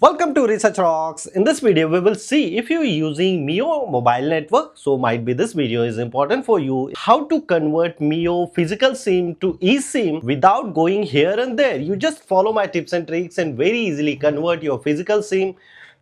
Welcome to Research Rocks. In this video, we will see if you're using MEO mobile network. So might be this video is important for you. How to convert MEO physical SIM to eSIM without going here and there. You just follow my tips and tricks and very easily convert your physical SIM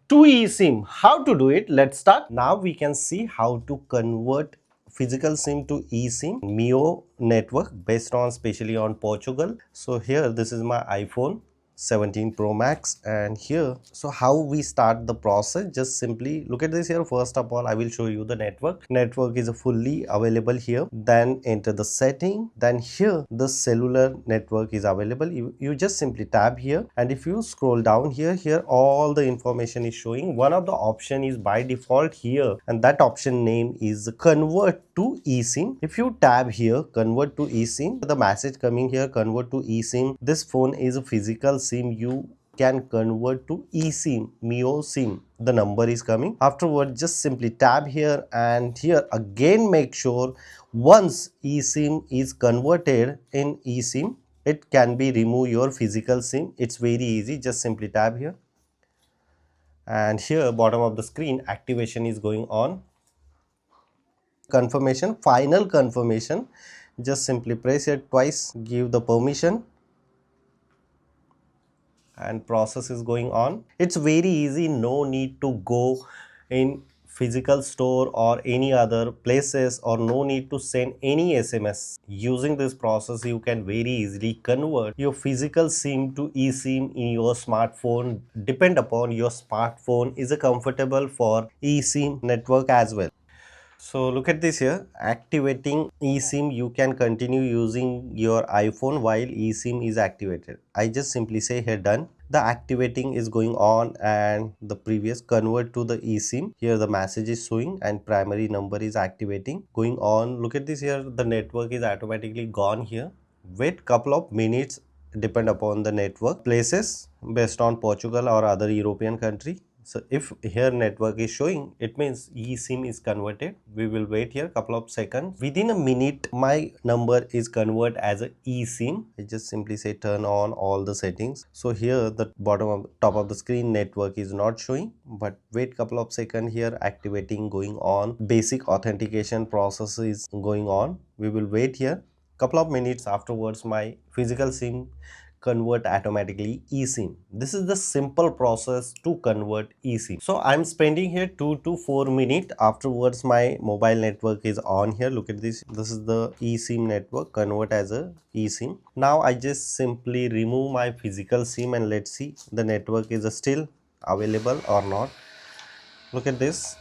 to eSIM. How to do it? Let's start. Now we can see how to convert physical SIM to eSIM MEO network based on especially on Portugal. So here this is my iPhone 17 Pro Max, and here so how we start the process, just simply look at this here. First of all, I will show you the network is fully available here. Then enter the setting, then here the cellular network is available. You just simply tap here, and if you scroll down here all the information is showing. One of the option is by default here, and that option name is convert to eSIM. If you tab here convert to eSIM, the message coming here convert to eSIM. This phone is a physical SIM, you can convert to eSIM, MEO SIM. The number is coming. Afterward, just simply tab here, and here again make sure once eSIM is converted in eSIM, it can be remove your physical SIM. It's very easy. Just simply tab here, and here bottom of the screen activation is going on. Confirmation, final confirmation, just simply press it twice, give the permission, and process is going on. It's very easy, no need to go in physical store or any other places, or no need to send any SMS. Using this process, you can very easily convert your physical SIM to eSIM in your smartphone. Depend upon your smartphone is comfortable for eSIM network as well. So look at this here, activating eSIM. You can continue using your iPhone while eSIM is activated. I just simply say here done. The activating is going on, and the previous convert to the eSIM. Here the message is showing and primary number is activating going on. Look at this here, the network is automatically gone here. Wait couple of minutes, depend upon the network places based on Portugal or other European country. So if here network is showing, it means eSIM is converted. We will wait here couple of seconds. Within a minute, my number is converted as a eSIM. I just simply say turn on all the settings. So here the bottom of top of the screen network is not showing, but wait couple of seconds here, activating going on. Basic authentication process is going on. We will wait here couple of minutes. Afterwards, my physical SIM convert automatically eSIM. This is the simple process to convert eSIM. So I'm spending here 2 to 4 minutes. Afterwards, my mobile network is on here. Look at this. This is the eSIM network, convert as a eSIM. Now I just simply remove my physical SIM, and let's see the network is still available or not. Look at this.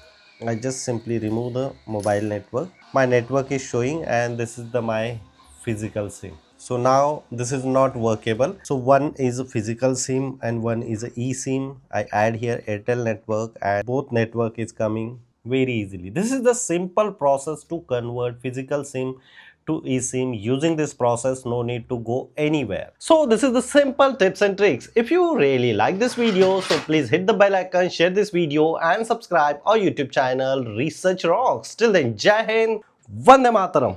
I just simply remove the mobile network. My network is showing, and this is the my physical SIM. So now this is not workable. So one is a physical SIM and one is a eSIM. I add here Airtel network, and both network is coming very easily. This is the simple process to convert physical SIM to eSIM. Using this process, no need to go anywhere. So this is the simple tips and tricks. If you really like this video, so please hit the bell icon, share this video and subscribe our YouTube channel Research Rocks. Till then, Jai Hind, Vande Mataram.